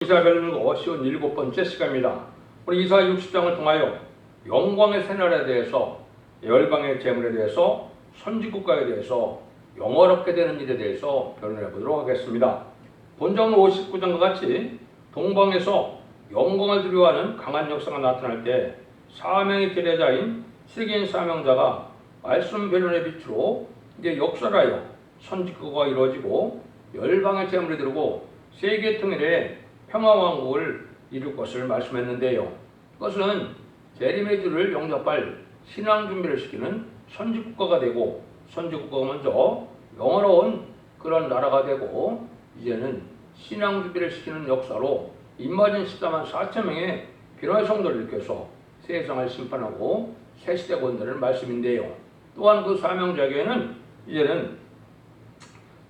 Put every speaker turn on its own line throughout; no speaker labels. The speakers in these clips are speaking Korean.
이사별로 57번째 시간입니다. 우리 이사 60장을 통하여 영광의 새날에 대해서, 열방의 재물에 대해서, 선지국가에 대해서, 영화롭게 되는 일에 대해서 변론해 보도록 하겠습니다. 본章 59장과 같이 동방에서 영광을 두려워하는 강한 역사가 나타날 때 사명의 계례자인 세계인 사명자가 말씀 변론의 빛으로 이제 역설하여 선지국가가 이루어지고 열방의 재물이 들고 세계 통일에 평화왕국을 이룰 것을 말씀했는데요. 그것은 재림의 주를 영접할 신앙 준비를 시키는 선지국가가 되고, 선지국가가 먼저 영화로운 그런 나라가 되고, 이제는 신앙 준비를 시키는 역사로 임마진 14만 4천 명의 변화의 성도를 일으켜서 세상을 심판하고 새 시대 건드리는 말씀인데요. 또한 그 사명자에게는 이제는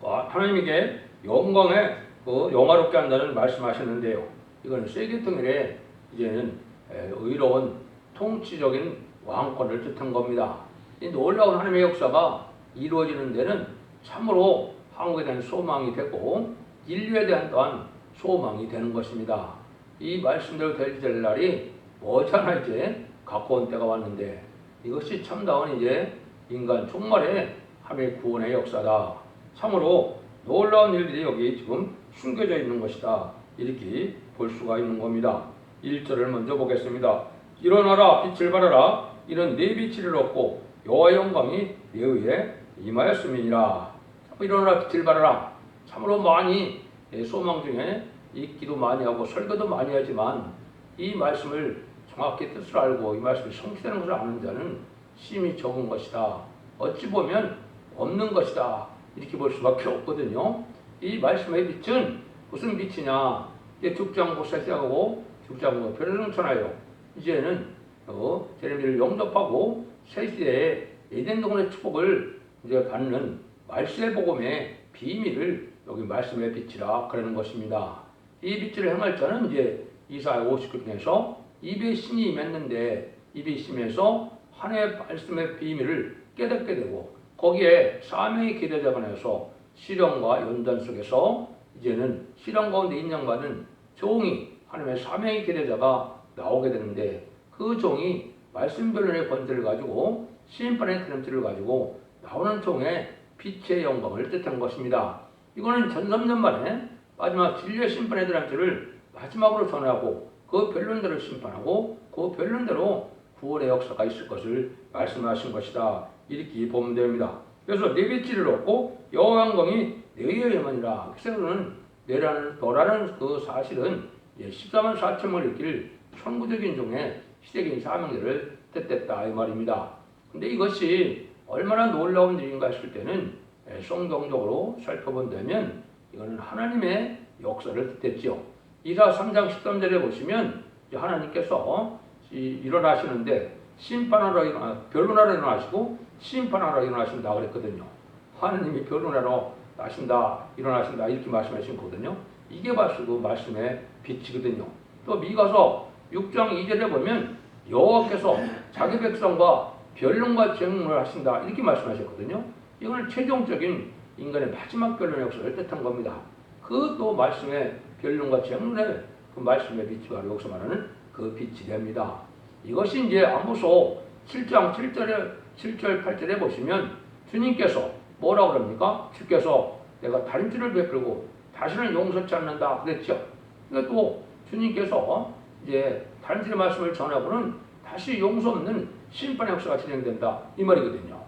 하나님에게 영광에 영화롭게 한다는 말씀하셨는데요. 이건 세계 통일에 이제는 의로운 통치적인 왕권을 뜻한 겁니다. 이 놀라운 하나님의 역사가 이루어지는 데는 참으로 한국에 대한 소망이 되고 인류에 대한 또한 소망이 되는 것입니다. 이 말씀대로 될 날이 머지않아 이제 가까운 때가 왔는데, 이것이 참다운 이제 인간 종말의 하나님의 구원의 역사다. 참으로 놀라운 일들이 여기 지금 숨겨져 있는 것이다. 이렇게 볼 수가 있는 겁니다. 1절을 먼저 보겠습니다. 일어나라, 빛을 발하라. 이는 네 빛을 얻고 여호와의 영광이 네 위에 임하였음이니라. 일어나라, 빛을 발하라. 참으로 많이 소망 중에 읽기도 많이 하고 설교도 많이 하지만 이 말씀을 정확히 뜻을 알고 이 말씀이 성취되는 것을 아는 자는 심히 적은 것이다. 어찌 보면 없는 것이다. 이렇게 볼 수밖에 없거든요. 이 말씀의 빛은 무슨 빛이냐? 이제 죽장고사 시작하고 죽장고 별을 전하여 이제는 재림을 영접하고 새 시대에 에덴 동안의 축복을 이제 받는 말씀의 복음의 비밀을 여기 말씀의 빛이라 그러는 것입니다. 이 빛을 행할 자는 이제 이사야 59편에서 입에 신이 임했는데 입이 심해서 하나님의 말씀의 비밀을 깨닫게 되고 거기에 사명의 기대자가 나서 시련과 연단 속에서 이제는 시련 가운데 인정받은 종이 하나님의 사명의 기대자가 나오게 되는데, 그 종이 말씀 변론의 권세를 가지고 심판의 드럼틀을 가지고 나오는 종의 빛의 영광을 뜻한 것입니다. 이거는 전삼년 만에 마지막 진리의 심판의 드럼틀을 마지막으로 전하고 그 변론대로 심판하고 그 변론대로 구원의 역사가 있을 것을 말씀하신 것이다. 이렇게 보면 됩니다. 그래서 네 빛을 얻고 여호와 영광이 네 위에 임하니라. 그래서는 너라는 그 사실은 14만 4천 명을 일으킬 천구적인 종의 시대적인 사명들을 뜻했다 이 말입니다. 근데 이것이 얼마나 놀라운 일인가 했을 때는 성경적으로 살펴본다면 이거는 하나님의 역사를 뜻했죠. 이사 3장 13절에 보시면 하나님께서 일어나시는데 변론하러 일어나시고 심판하러 일어나신다 그랬거든요. 하나님이 변론하러 일어나신다 이렇게 말씀하신 거거든요. 이게 바로 그 말씀의 빛이거든요. 또 미가서 6장 2절에 보면 여호와께서 자기 백성과 변론과 재문을 하신다 이렇게 말씀하셨거든요. 이거는 최종적인 인간의 마지막 변론의 역사를 뜻한 겁니다. 그 또 말씀의 변론과 재문의 그 말씀의 빛이 바로 여기서 말하는 그 빛이 됩니다. 이것이 이제 아모스 7장 7절 8절에 보시면 주님께서 뭐라고 그럽니까? 주께서 내가 다른 죄를 베풀고 다시는 용서치 않는다 그랬죠. 그러니까 또 주님께서 이제 다른 죄의 말씀을 전하고는 다시 용서 없는 심판의 역사가 진행된다 이 말이거든요.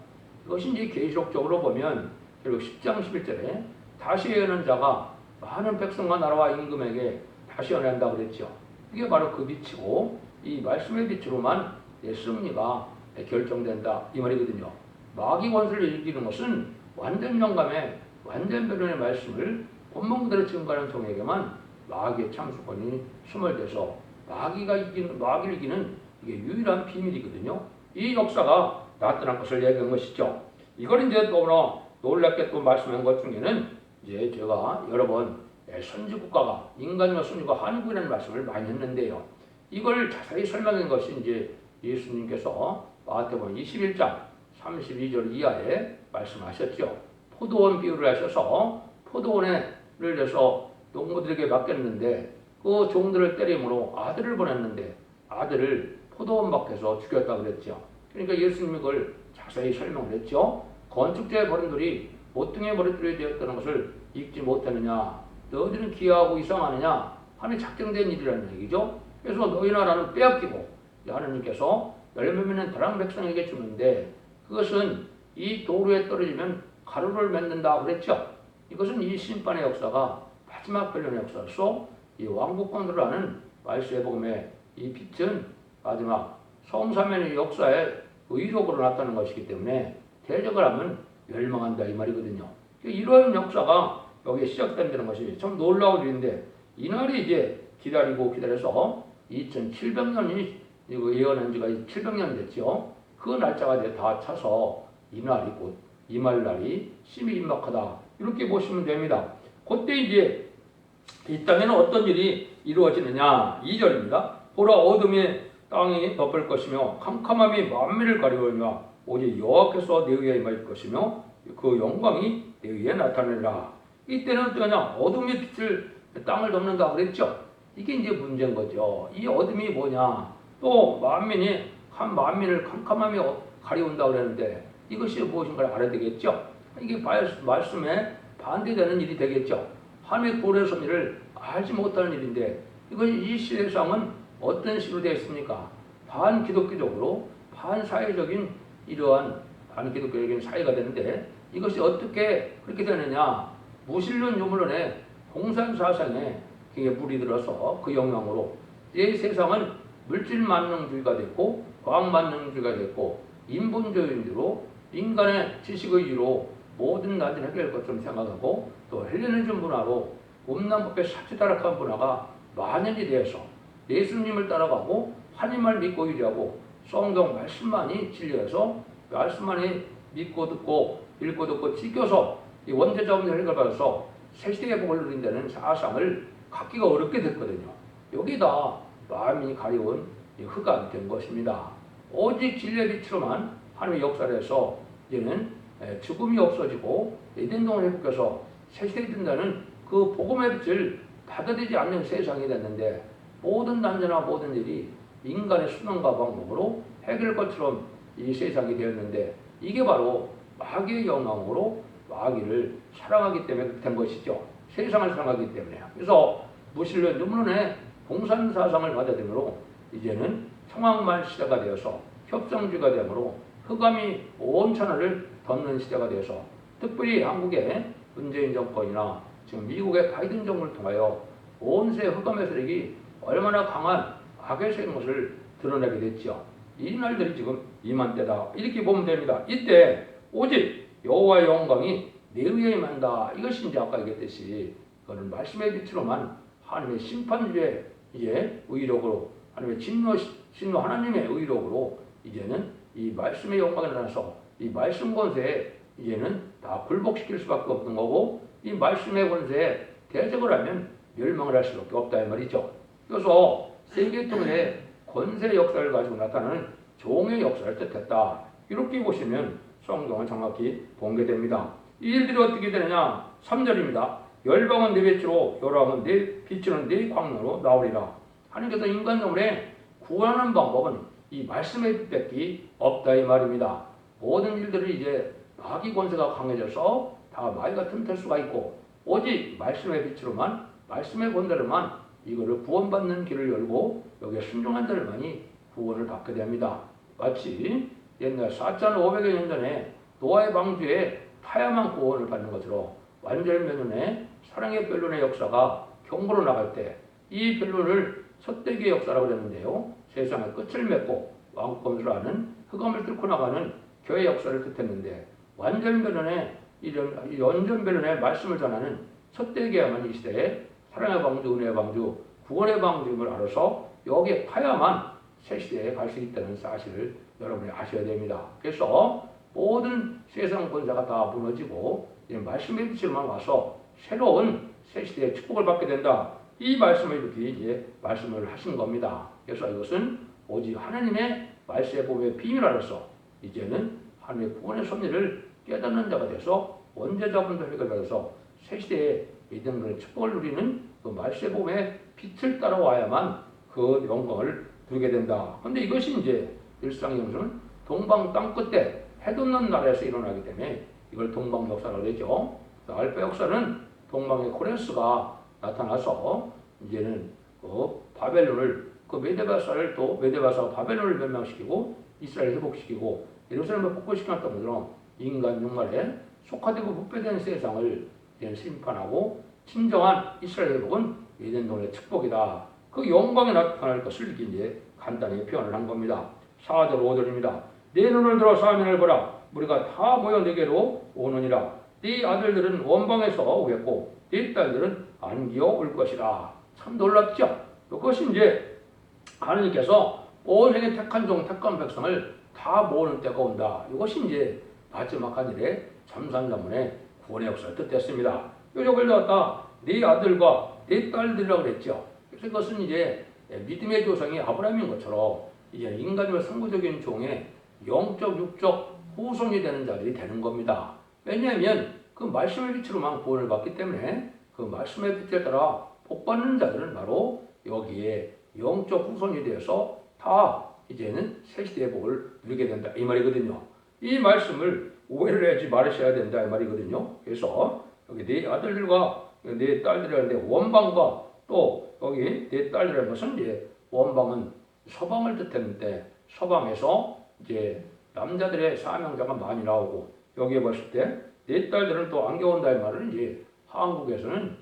이것이 이제 계시록적으로 보면 결국 10장 11절에 다시 예언한 자가 많은 백성과 나라와 임금에게 다시 연애한다고 그랬죠. 이게 바로 그 빛이고 이 말씀의 빛으로만 승리가 결정된다 이 말이거든요. 마귀 권세를 이기는 것은 완전 영감의 완전 변론의 말씀을 본문 그대로 증거하는 종에게만 마귀의 참수권이 수몰돼서 마귀를 이기는 이게 유일한 비밀이거든요. 이 역사가 나타날 것을 얘기한 것이죠. 이걸 이제 너무나 놀랍게 또 말씀한 것 중에는 이제 제가 여러 번 선지국가가 인간과 선지국가 한국이라는 말씀을 많이 했는데요. 이걸 자세히 설명한 것이 이제 예수님께서 마태복음 21장 32절 이하에 말씀하셨죠. 포도원 비유를 하셔서 포도원을 내서 농부들에게 맡겼는데 그 종들을 때림으로 아들을 보냈는데 아들을 포도원 밖에서 죽였다 그랬죠. 그러니까 예수님이 그걸 자세히 설명을 했죠. 건축자의 버림돌이 모퉁이의 버림돌이 되었다는 것을 읽지 못하느냐, 너희들은 기이하고 이상하느냐 하는 작정된 일이라는 얘기죠. 그래서 너희 나라는 빼앗기고 하나님께서 열매 맺는 다른 백성에게 주는데 그것은 이 도로에 떨어지면 가루를 맺는다 그랬죠. 이것은 이 심판의 역사가 마지막 변론의 역사로서 이 왕국권으로 하는 말씀의 복음의 이 빛은 마지막 성사면의 역사의 의록으로 나타나는 것이기 때문에 대적을 하면 멸망한다 이 말이거든요. 이런 역사가 여기에 시작된다는 것이 참 놀라운 일인데 이날이 이제 기다려서 2700년이 예언한 지가 700년이 됐죠. 그 날짜가 이제 다 차서 이날이 곧 이말날이 심히 임박하다 이렇게 보시면 됩니다. 그때 이제 이 땅에는 어떤 일이 이루어지느냐 2절입니다. 보라 어둠이 땅이 덮을 것이며 캄캄함이 만민을 가리우리라 오직 여호와께서 내 위에 임할 것이며 그 영광이 내 위에 나타나리라. 이때는 어떠냐 어둠이 빛을 땅을 덮는다 그랬죠. 이게 이제 문제인 거죠. 이 어둠이 뭐냐 또 만민이 한 만민을 캄캄함이 가리운다 그랬는데 이것이 무엇인가를 알아야 되겠죠. 이게 말씀에 반대되는 일이 되겠죠. 하나님의 보혈의 섭리를 알지 못하는 일인데 이 세상은 어떤 식으로 되어 있습니까? 반기독교적으로 반사회적인 이러한 반기독교적인 사회가 되는데 이것이 어떻게 그렇게 되느냐 무신론 유물론의 공산사상에 물이 들어서 그 영향으로 이 세상은 물질만능주의가 됐고 과학만능주의가 됐고 인본주의로 인간의 지식의지로 모든 난제를 해결할 것처럼 생각하고 또 헬레니즘 문화로 음란법의 사치타락한 문화가 만연이 되어서 예수님을 따라가고 하나님을 믿고 의지하고 성경 말씀만이 진리여서 말씀만이 믿고 듣고 읽고 듣고 지켜서 이 원죄자 문제를 해결받아서 새시대의 복을 누린다는 사상을 갖기가 어렵게 됐거든요. 여기다 만민이 가려운 흑암이 된 것입니다. 오직 진리의 빛으로만 하나님의 역사를 해서 이제는 죽음이 없어지고 에덴동을 회복해서 새시대에 든다는 그 복음의 빛을 받아들이지 않는 세상이 됐는데 모든 난제나 모든 일이 인간의 수능과 방법으로 해결할 것처럼 이 세상이 되었는데 이게 바로 마귀의 영향으로 마귀를 사랑하기 때문에 된 것이죠. 세상을 사랑하기 때문에요. 그래서 무신론 유물론의 공산사상을 받아들므로 이제는 청왕말 시대가 되어서 협상주의가 되므로 흑암이 온 천하를 덮는 시대가 되어서 특별히 한국의 문재인 정권이나 지금 미국의 바이든 정부를 통하여 온 세계 흑암의 세력이 얼마나 강한 악의 세인 것을 드러내게 됐죠. 이 날들이 지금 이맘때다 이렇게 보면 됩니다. 이때 오직 여호와의 영광이 내 위에 임한다. 이것이 이제 아까 얘기했듯이 그거는 말씀의 빛으로만 하나님의 심판주의 이제 의록으로 하나님의 진노 하나님의 의록으로 이제는 이 말씀의 영광에 나타나서 이 말씀 권세에 이제는 다 굴복시킬 수밖에 없는 거고 이 말씀의 권세에 대적을 하면 멸망을 할 수밖에 없다 이 말이죠. 그래서 세계통일의 권세 역사를 가지고 나타나는 종의 역사를 뜻했다. 이렇게 보시면 성경은 정확히 본게됩니다. 이 일들이 어떻게 되느냐 3절입니다. 열방은 내 빛으로 요람은 내 빛으로는 내 광로로 나오리라. 하나님께서 인간놈을 구원하는 방법은 이 말씀의 빛밖에 없다 이 말입니다. 모든 일들이 이제 마귀 권세가 강해져서 다 마귀가 틈탈 수가 있고 오직 말씀의 빛으로만 말씀의 권세로만 이거를 구원받는 길을 열고 여기에 순종한 자들만이 구원을 받게 됩니다. 마치 옛날 4,500여 년 전에 노아의 방주에 타야만 구원을 받는 것으로 완전면연의 사랑의 변론의 역사가 경고로 나갈 때 이 변론을 헛되기의 역사라고 그랬는데요. 세상의 끝을 맺고 왕권으로 하는 흑암을 뚫고 나가는 교회 역사를 뜻했는데 완전 변론의 이런 연전 변론의 말씀을 전하는 헛되기야만 이 시대에 사랑의 방주, 은혜의 방주, 구원의 방주임을 알아서 여기에 타야만 새 시대에 갈 수 있다는 사실을 여러분이 아셔야 됩니다. 그래서 모든 세상 권세가 다 무너지고 이런 말씀의 빛으로만 와서 새로운 새 시대의 축복을 받게 된다. 이 말씀을 이렇게 이제 말씀을 하신 겁니다. 그래서 이것은 오직 하나님의 말씀의 복음의 비밀 안에서 이제는 하나님의 구원의 섭리를 깨닫는 자가 돼서 원죄자분들 해결받아서 새 시대에 이등의 축복을 누리는 그 말세봄의 빛을 따라와야만 그 영광을 누리게 된다. 근데 이것이 이제 일상영수는 동방 땅 끝에 해돋는 나라에서 일어나기 때문에 이걸 동방 역사라고 되죠. 알파 역사는 동방의 코레스가 나타나서 이제는 그 바벨론을 그 메데바사를 또 메데바사가 바벨론을 멸망시키고 이스라엘을 회복시키고 예루살렘을 복구시켰던 것처럼 인간 육말에 속화되고 부패된 세상을 심판하고 진정한 이스라엘 회복은 에덴동의 축복이다. 그 영광이 나타날 것을 이제 간단히 표현을 한 겁니다. 4절 5절입니다. 내 눈을 들어 사면을 보라. 우리가 다 모여 내게로 오느니라. 네 아들들은 원방에서 오겠고 네 딸들은 안기어 올 것이라. 참 놀랍죠? 이것이 이제 하나님께서 온 생에 택한 종 택한 백성을 다 모으는 때가 온다. 이것이 이제 마지막 하늘의 참산자문의 구원의 역사를 뜻했습니다. 이걸 갖다 네 아들과 네 딸들이라고 그랬죠. 그래서 이것은 이제 믿음의 조상이 아브라함인 것처럼 이제 인간의 선구적인 종의 영적 육적 후손이 되는 자들이 되는 겁니다. 왜냐하면 그 말씀의 빛으로만 구원을 받기 때문에 그 말씀의 빛에 따라 복받는 자들은 바로 여기에 영적 후손이 되어서 다 이제는 새 시대의 복을 누리게 된다 이 말이거든요. 이 말씀을 오해를 하지 말으셔야 된다 이 말이거든요. 그래서 여기 네 아들들과 네 딸들이라는데 원방과 또 여기 네 딸들이라는 것은 이제 원방은 서방을 뜻했는데 서방에서 이제 남자들의 사명자가 많이 나오고 여기에 봤을 때 네 딸들은 또 안겨온다 이 말은 이제 한국에서는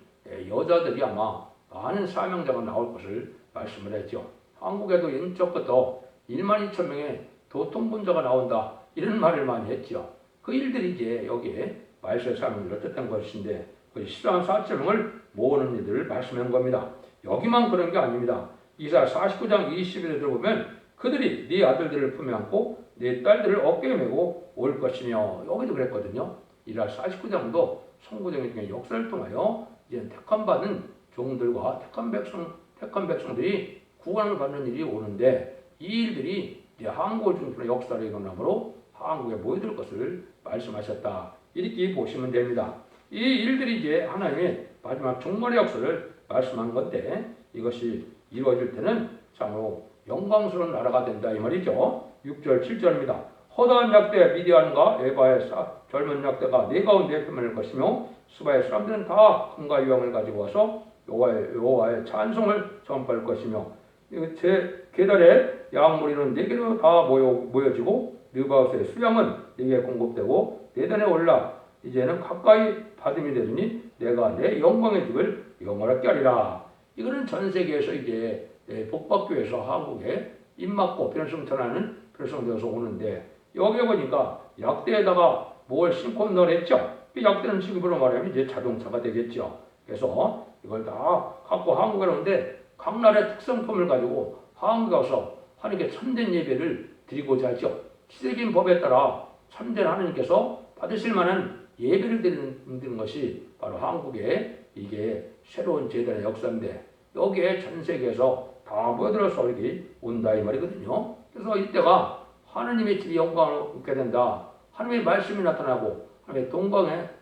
여자들이 아마 많은 사명자가 나올 것을 말씀을 했죠. 한국에도 옛적부터 1만 2천 명의 도통분자가 나온다 이런 말을 많이 했죠. 그 일들이 이제 여기에 말세 사명을 뜻한 것인데 그 14,4,000명을 모으는 일들을 말씀한 겁니다. 여기만 그런 게 아닙니다. 이사 49장 20절에 들어보면 그들이 네 아들들을 품에 안고 네 딸들을 어깨에 메고 올 것이며 여기도 그랬거든요. 이사 49장도 선구적인 중에 역사를 통하여 이제 택함받은 종들과 택한 백성들이 구원을 받는 일이 오는데 이 일들이 이제 한국을 중심으로 역사를 일어나므로 한국에 모여들 것을 말씀하셨다. 이렇게 보시면 됩니다. 이 일들이 이제 하나님의 마지막 종말의 역사를 말씀한 건데 이것이 이루어질 때는 참으로 영광스러운 나라가 된다 이 말이죠. 6절 7절입니다. 허다한 약대 미디안과 에바의 젊은 약대가 네 가운데 표면을 것이며 수바의 사람들은 다 금과 유황을 가지고 와서 여호와의 찬송을 전파할 것이며 제 계달에 양무리는 네 개로 다 모여지고 느바우스의 수양은 네게 공급되고 내단에 올라 이제는 가까이 받음이 되리니 내가 내 영광의 집을 영원하게 하리라. 이거는 전 세계에서 이제 복받기 위해서 한국에 입맞고 변성천하는 변성되어서 오는데 여기에 보니까 약대에다가 뭘 심고 넣어냈죠. 이 약대는 지금으로 말하면 이제 자동차가 되겠죠. 그래서 이걸 다 갖고 한국에 오는데 각 나라의 특성품을 가지고 한국에 와서 하나님께 참된 예배를 드리고자 하죠. 시대적인 법에 따라 참된 하나님께서 받으실 만한 예배를 드리는 것이 바로 한국의 이게 새로운 제단의 역사인데 여기에 전 세계에서 다 모여들어서 이렇게 온다 이 말이거든요. 그래서 이때가 하나님의 집이 영광을 얻게 된다. 하나님의 말씀이 나타나고 하나님의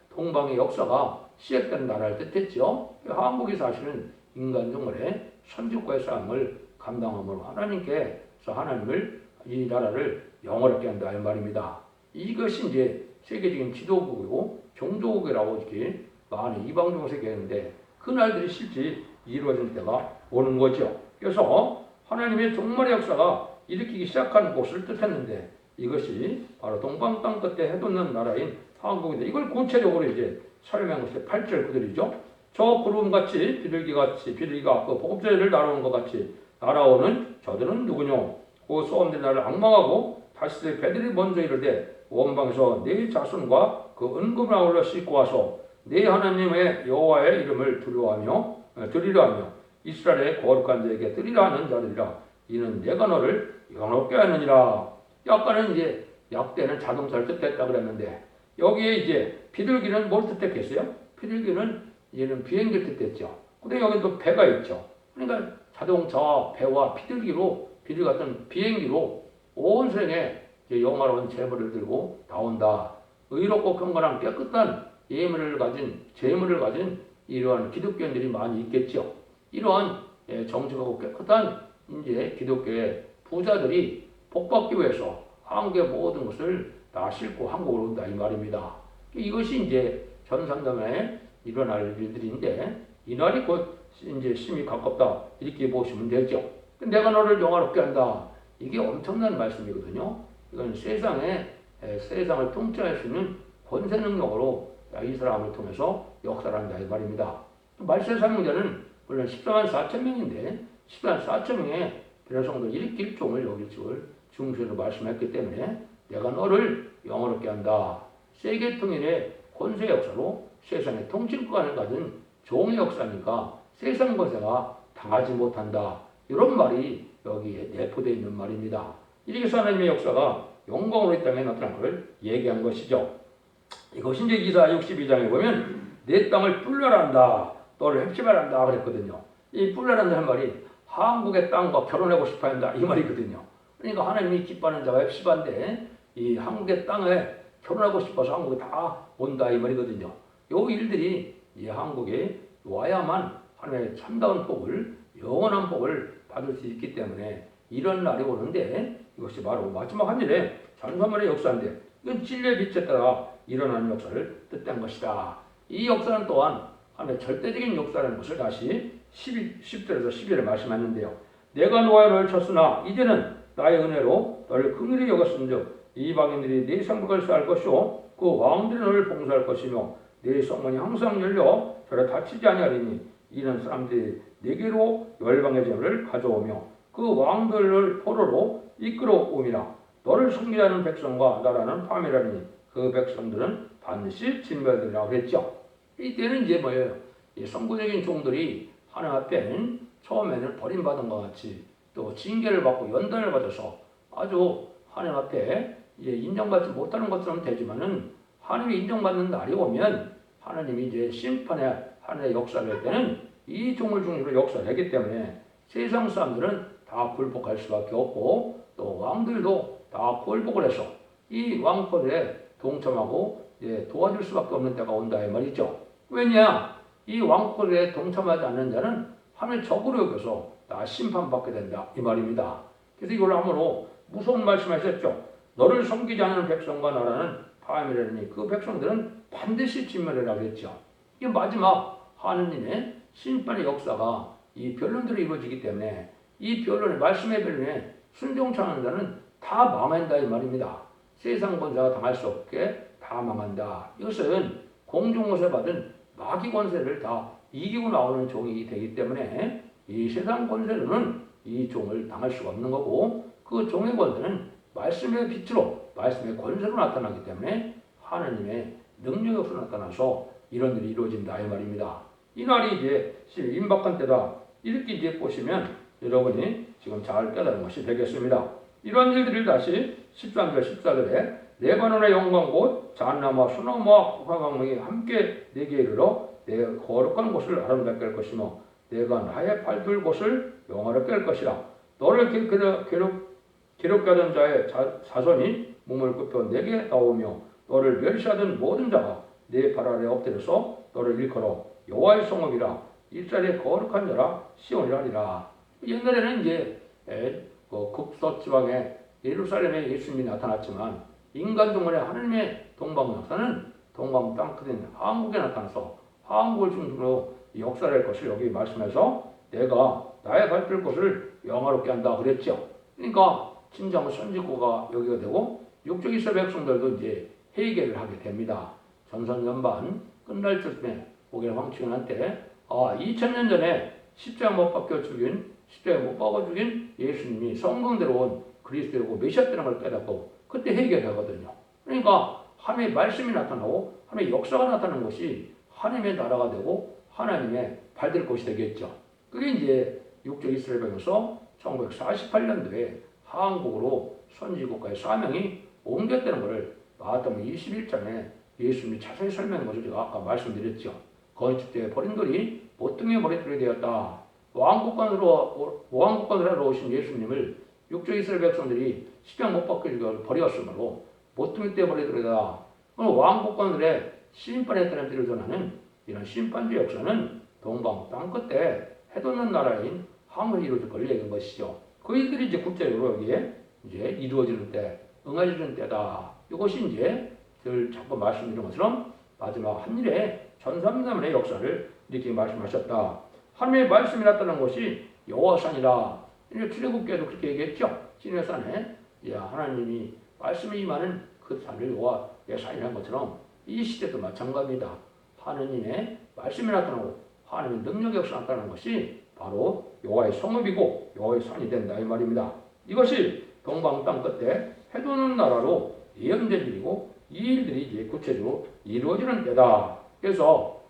동방의 역사가 시작되는 나라를 뜻했죠. 한국이 사실은 인간 종말의 선지국가의 삶을 감당함으로 하나님을 이 나라를 영원하게 한다 이 말입니다. 이것이 이제 세계적인 지도국이고 종조국이라고 이렇게 많은 이방종 세계인데 그 날들이 실제 이루어질 때가 오는 거죠. 그래서 하나님의 종말의 역사가 일으키기 시작한 곳을 뜻했는데 이것이 바로 동방 땅 끝에 해돋는 나라인 한국인데 이걸 구체적으로 이제 설명한 것이 8절 그들이죠. 저 구름같이 비둘기가 그 보급자를 날아오는 것 같이 날아오는 저들은 누구뇨? 그 소원들 나를 악망하고 다시 배들이 먼저 이르되 원방에서 네 자손과 그 은금을 아울러 싣고 와서 네 하나님의 여호와의 이름을 드리려 하며 이스라엘의 거룩한 자에게 드리려 하는 자들이라. 이는 내가 너를 영롭게 하느니라. 약간은 이제 약대는 자동차를 뜻했다 그랬는데 여기에 이제 비둘기는 뭘 뜻했겠어요? 비둘기는 이제는 비행기를 뜻했죠. 근데 여기 또 배가 있죠. 그러니까 자동차와 배와 비둘기 같은 비행기로 온 세상에 영화로운 재물을 들고 나온다. 의롭고 경건한 깨끗한 재물을 가진 이러한 기독교인들이 많이 있겠죠. 이러한 정직하고 깨끗한 이제 기독교의 부자들이 복받기 위해서 한국의 모든 것을 다 싣고 한국으로 온다 이 말입니다. 이것이 이제 전산담에 일어날 일들인데 이 날이 곧 이제 심히 가깝다 이렇게 보시면 되죠. 내가 너를 영화롭게 한다. 이게 엄청난 말씀이거든요. 이건 세상을 통치할 수 있는 권세 능력으로 이 사람을 통해서 역사를 한다 이 말입니다. 말세 사명자는 물론 14만 4천 명인데 14만 4천 명의 대성도 일종을 여길 줄 중심으로 말씀했기 때문에 내가 너를 영화롭게 한다. 세계통일의 권세 역사로 세상의 통치권을 가진 종의 역사니까 세상 권세가 당하지 못한다. 이런 말이 여기에 내포되어 있는 말입니다. 이렇게 해서 하나님의 역사가 영광으로 이 땅에 나타난 것을 얘기한 것이죠. 이것이 이제 이사야 62장에 보면 내 땅을 뿔려란다. 너를 헵시바란다 그랬거든요. 이 뿔려란다는 말이 한국의 땅과 결혼하고 싶어 한다 이 말이거든요. 그러니까 하나님이 기뻐하는 자가 헵시바인데 이 한국의 땅에 결혼하고 싶어서 한국에 다 온다 이 말이거든요. 요 일들이 이 한국에 와야만 하나님의 참다운 복을 영원한 복을 받을 수 있기 때문에 이런 날이 오는데 이것이 바로 마지막 한 일의 장사만의 역사인데 이건 진리의 빛에 따라 일어나는 역사를 뜻한 것이다. 이 역사는 또한 하나님의 절대적인 역사라는 것을 다시 10절에서 11절에 말씀하는데요. 내가 노하여 너를 쳤으나 이제는 나의 은혜로 너를 긍휼히 여겼은즉 이방인들이 네 상복을 쌓을 것이요 그 왕들이 너를 봉사할 것이며 네 성문이 항상 열려 저를 다치지 아니하리니 이런 사람들이 네게로 열방의 재물을 가져오며 그 왕들을 포로로 이끌어오미라. 너를 섬기라는 백성과 나라는 파멸하리니 그 백성들은 반드시 진멸되리라고 했죠. 이때는 이제 뭐예요? 이 선구적인 종들이 하나님 앞에 처음에는 버림받은 것 같이 또 징계를 받고 연단을 받아서 아주 하나님 앞에 이제 인정받지 못하는 것처럼 되지만은 하나님이 인정받는 날이 오면 하나님이 이제 심판의 하나님의 역사를 할 때는 이 종을 중심으로 역사를 하기 때문에 세상 사람들은 다 굴복할 수밖에 없고 또 왕들도 다 굴복을 해서 이 왕권에 동참하고 도와줄 수밖에 없는 때가 온다 이 말이죠. 왜냐? 이 왕권에 동참하지 않는 자는 하나님의 적으로 여겨서 다 심판받게 된다 이 말입니다. 그래서 이걸 함으로 무서운 말씀하셨죠. 너를 섬기지 않는 백성과 나라는 파멸하리니 그 백성들은 반드시 진멸하라고 했죠. 이게 마지막 하느님의 심판의 역사가 이 변론들이 이루어지기 때문에 이 변론의 말씀의 변론에 순종치 않는 자는 다 망한다 이 말입니다. 세상 권세가 당할 수 없게 다 망한다. 이것은 공중권세 받은 마귀 권세를 다 이기고 나오는 종이 되기 때문에 이 세상 권세로는 이 종을 당할 수가 없는 거고 그 종의 권세는 말씀의 빛으로 말씀의 권세로 나타나기 때문에 하나님의 능력이 없어 나타나서 이런 일이 이루어진다 이 말입니다. 이 날이 이제 임박한 때다 이렇게 이제 보시면 여러분이 지금 잘 깨달은 것이 되겠습니다. 이런 일들을 다시 13절 14절에 레바논의 영광 곧 잣나무와 소나무와 화강목이 함께 내게 이르러 내 거룩한 곳을 아름답게 할 것이며 내가 나의 발둘 곳을 영화롭게 할 것이라. 너를 괴롭게 하던 자의 자손이 몸을 굽혀 내게 나오며 너를 멸시하던 모든 자가 내 발 아래 엎드려서 너를 일컬어 여호와의 성읍이라 이스라엘의 거룩한 자라 시온이라니라. 옛날에는 이제 북서지방에 예루살렘에 예수님이 나타났지만 인간 동물의 하나님의 동방 역사는 동방 땅끝인 한국에 나타나서 한국을 중심으로 역사를 할 것을 여기 말씀해서 내가 나의 발길 곳을 영화롭게 한다 그랬죠. 그러니까 진정 선지고가 여기가 되고 육적 이스라엘 백성들도 이제 회개를 하게 됩니다. 전선전반 끝날 쯤에 고개 황치원한테 2000년 전에 십자가 못 박혀 죽인 십자가 못 박아 죽인 예수님이 성경대로 온 그리스도고 메시아라는 걸 깨닫고 그때 회개되거든요. 그러니까 하나님의 말씀이 나타나고 하나님의 역사가 나타나는 것이 하나님의 나라가 되고 하나님의 발될 곳이 되겠죠. 그게 이제 육적 이스라엘 백에서 1948년도에 한국으로 선지국가의 사명이 옮겼다는 것을 마태복음 21장에 예수님이 자세히 설명한 것을 제가 아까 말씀드렸죠. 건축 때 버린 돌이 모퉁이의 머릿돌이 되었다. 왕국관으로 오신 예수님을 육적 이스라엘 백성들이 십자가 못 박혀 버렸으므로 모퉁이 때 머릿돌이다. 왕국관들의 심판에 따른 때를 전하는 이런 심판주의 역사는 동방 땅끝에 해돋는 나라인 한국에 이루어질 걸 얘기한 것이죠. 그이들이 이제 구체적으로 여기에 이제 이루어지는 때, 응해지는 때다. 이것이 이제 늘 자꾸 말씀드린 것처럼 마지막 한일의 전삼삼일의 역사를 이렇게 말씀하셨다. 하나님의 말씀이 나타난 것이 여호와산이라. 이제 출애굽기에도 그렇게 얘기했죠. 시내산에 하나님이 말씀이 임하는 그 산을 여호와의 산이라는 것처럼 이 시대도 마찬가지입니다. 하느님의 말씀이 나타나고 하나님의 능력의 역사 나타나는 것이 바로 여호와의 성읍이고 여호와의 산이 된다 이 말입니다. 이것이 동방 땅 끝에 해돋는 나라로 예언된 일이고 이 일들이 이제 구체적으로 이루어지는 때다. 그래서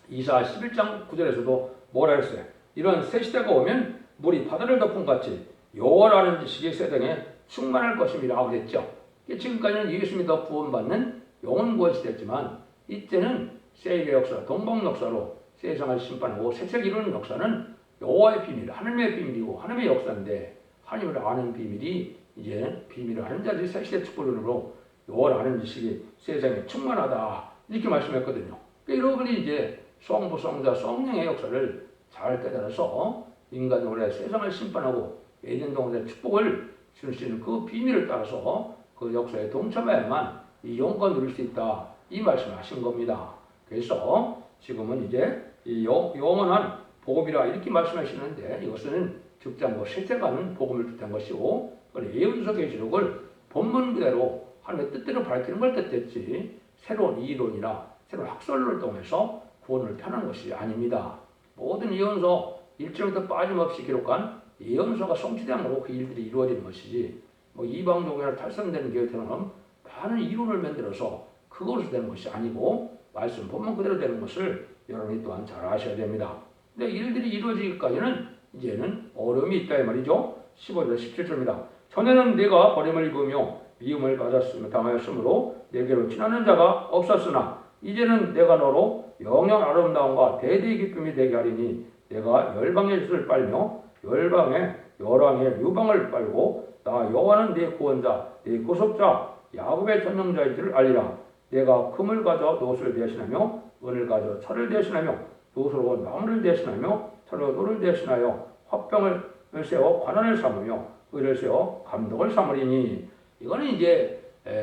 이사 11장 9절에서도 뭐라 했어요? 이런 새 시대가 오면 물이 바다를 덮은 같이 여호와라는 지식의 세상에 충만할 것입니다. 그랬죠. 지금까지는 예수 믿어 구원받는 영혼 구원 시대였지만 이때는 세계 역사, 동방 역사로 세상을 심판하고 세세기 이루는 역사는 여호와의 비밀, 하나님의 비밀이고 하나님의 역사인데 하나님을 아는 비밀이 이제 비밀을 아는 자들이 새 시대 축복으로 여호와를 아는 지식이 세상에 충만하다 이렇게 말씀했거든요. 여러분이 이제 성부, 성자, 성령의 역사를 잘 깨달아서 인간이 원래 세상을 심판하고 에덴 동산의 축복을 줄 수 있는 그 비밀을 따라서 그 역사에 동참해야만 이 영광을 누릴 수 있다 이 말씀을 하신 겁니다. 그래서 지금은 이제 이 영원한 복음이라 이렇게 말씀하시는데 이것은 즉자 세세간 복음을 뜻한 것이고 예언서 계시록을 본문 그대로 하나님의 뜻대로 밝히는 걸 뜻했지 새로운 이론이나 새로운 학설을 통해서 구원을 펴는 것이 아닙니다. 모든 예언서 일절부터 빠짐없이 기록한 예언서가 성취됨으로 그 일들이 이루어지는 것이지 이방종이나 탈선되는 교회처럼 많은 이론을 만들어서 그것으로 되는 것이 아니고 말씀 본문 그대로 되는 것을 여러분이 또한 잘 아셔야 됩니다. 근데 일들이 이루어지기까지는 이제는 어려움이 있다 이 말이죠. 15절 17절입니다. 전에는 내가 버림을 입으며 미움을 당하였으므로 내게로 친하는 자가 없었으나 이제는 내가 너로 영영 아름다움과 대대의 기쁨이 되게 하리니 내가 열방의 젖을 빨며 열방의 열왕의 유방을 빨고 나 여호와는 내 구원자 내 구속자 야곱의 전능자인 줄을 알리라. 내가 금을 가져 노수를 대신하며 은을 가져 철을 대신하며 노수로 나무를 대신하며 철로 돌을 대신하여 화병을 세워 관원을 삼으며 의를 세워 감독을 삼으리니. 이거는 이제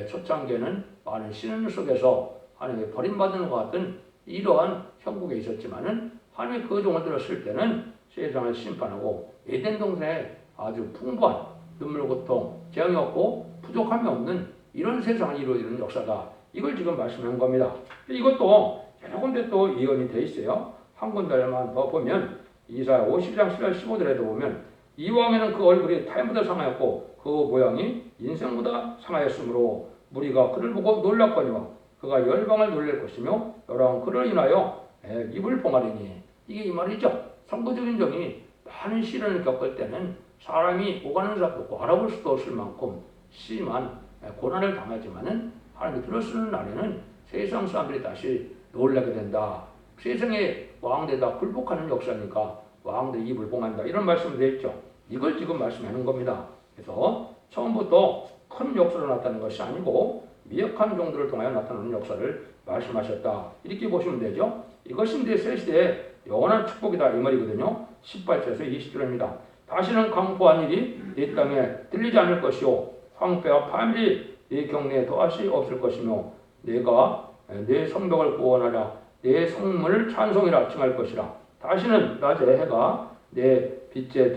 초창기에는 많은 신은 속에서 하나님의 버림받는 것 같은 이러한 형국에 있었지만은 하나님의 그 종을 들었을 때는 세상을 심판하고 에덴 동산에 아주 풍부한 눈물 고통, 재앙이 없고 부족함이 없는 이런 세상을 이루어지는 역사다. 이걸 지금 말씀한 겁니다. 이것도 여러 군데 또 예언이 돼 있어요. 한 군데만 더 보면 이사야 50장 10절 15절에도 보면 이 왕에는 그 얼굴이 타인보다 상하였고 그 모양이 인생보다 상하였으므로 무리가 그를 보고 놀랐거니와 그가 열방을 놀릴 것이며 여러 그를 인하여 입을 봉하리니. 이게 이 말이죠. 선거적인 정이 많은 시련을 겪을 때는 사람이 오가는 수도 없고 알아볼 수도 없을 만큼 심한 고난을 당하지만은 하나님이 들어쓰는 날에는 세상 사람들이 다시 놀라게 된다. 세상의 왕대다 굴복하는 역사니까 왕들이 입을 봉한다. 이런 말씀이 되어 있죠. 이걸 지금 말씀하는 겁니다. 그래서 처음부터 큰 역사로 나타나는 것이 아니고 미약한 종들을 통하여 나타나는 역사를 말씀하셨다. 이렇게 보시면 되죠. 이것이 이제 새 시대의 영원한 축복이다 이 말이거든요. 18절에서 20절입니다. 다시는 강포한 일이 이 땅에 들리지 않을 것이요 황폐와 파멸이 네 경내에 더하시 없을 것이며 내가 내 성벽을 구원하라 내 성문을 찬송이라 칭할 것이라. 다시는 낮에 해가 내 빛이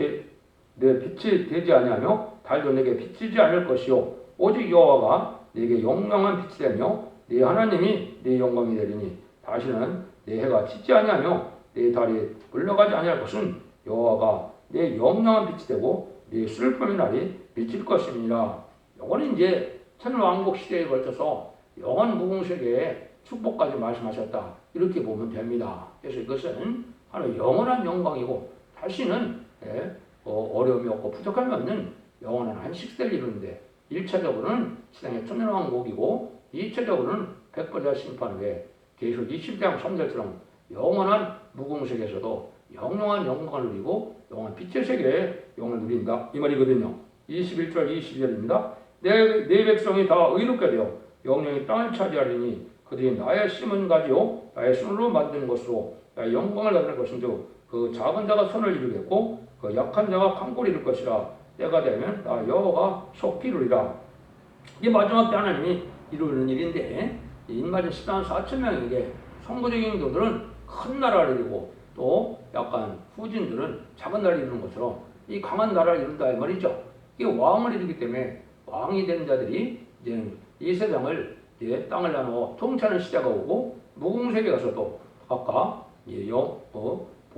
되지 아니하며 달도 내게 비치지 않을 것이요 오직 여호와가 내게 영영한 빛이 되며 네 하나님이 네 영광이 되리니. 다시는 내 해가 치지 아니하며 내 달이 물러가지 아니할 것은 여호와가 내 영영한 빛이 되고 네 슬픔의 날이 비칠 것입니다. 이거는 이제 천왕국 시대에 걸쳐서 영원 무궁세계의 축복까지 말씀하셨다. 이렇게 보면 됩니다. 그래서 이것은 하나의 영원한 영광이고 다시는 어려움이 없고 부족함이 없는 영원한 안식세를 이루는데 1차적으로는 시장의 천년왕국이고 2차적으로는 백보자 심판 후에 계시록 20장 3절처럼 영원한 무궁세계에서도 영영한 영광을 누리고 영원한 빛의 세계에 영을 누린다 이 말이거든요. 21절 22절입니다. 내 백성이 다 의롭게 되어 영영이 땅을 차지하리니 그들이 나의 심은 가지요 나의 손으로 만든 것으로 나의 영광을 나타낼 것인즉 그 작은 자가 선을 이루겠고 그 약한 자가 강골을 이룰 것이라. 때가 되면 나 여호와가 속히 이루리라. 이게 마지막 때 하나님이 이루는 일인데 인마진 14만 4천 명에게 선거적인 경들은 큰 나라를 이루고 또 약간 후진들은 작은 나라를 이루는 것처럼 이 강한 나라를 이룬다 이 말이죠. 이게 왕을 이루기 때문에 왕이 된 자들이 이제 이 세상을 이제 땅을 나누어 통치하는 시대가 오고 무공세계 가서도 각각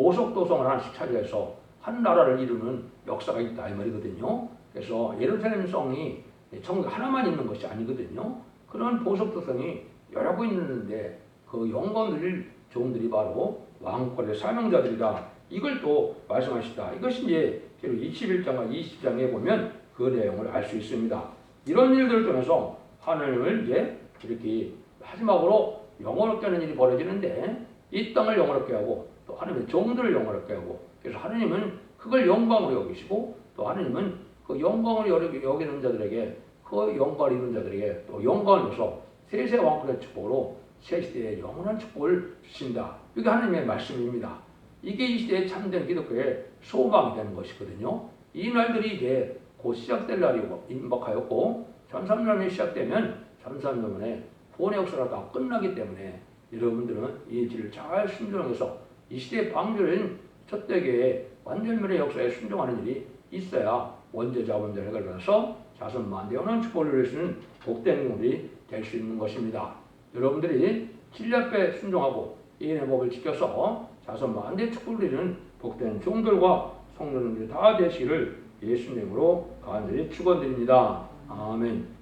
보석 도성을 하나씩 차지해서 한 나라를 이루는 역사가 있다 이 말이거든요. 그래서 예루살렘 성이 천국 하나만 있는 것이 아니거든요. 그런 보석 도성이 여러 개 있는데 그 영광 누릴 종들이 바로 왕권의 사명자들이다. 이걸 또 말씀하시다. 이것이 이제 21장과 20장에 보면 그 내용을 알 수 있습니다. 이런 일들을 통해서 하나님을 이제 이렇게 마지막으로 영원롭게 하는 일이 벌어지는데 이 땅을 영원롭게 하고 또 하나님의 종들을 영원롭게 하고 그래서 하나님은 그걸 영광으로 여기시고 또 하나님은 그 영광으로 여기는 자들에게 그 영광을 이룬 자들에게 또 영광을 줘서 세세 왕권의 축복으로 새 시대에 영원한 축복을 주신다. 이게 하나님의 말씀입니다. 이게 이 시대에 참된 기독교의 소망이 되는 것이거든요. 이 날들이 이제 곧 시작될 날이 임박하였고 전삼년이 시작되면 전삼년에 구원의 역사가 다 끝나기 때문에 여러분들은 이 일지를 잘 순종해서 이 시대의 방주인 첫대교의 완전멸의 역사에 순종하는 일이 있어야 원죄 자본죄를 해결해서 자손 만대원한 축복을 누릴 수 있는 복된 공들이 될 수 있는 것입니다. 여러분들이 진리 앞에 순종하고 이인의 법을 지켜서 자손 만대 축복을 누리는 복된 종들과 성도님들이 다 되시기를 예수님으로 간절히 축원드립니다. 아멘.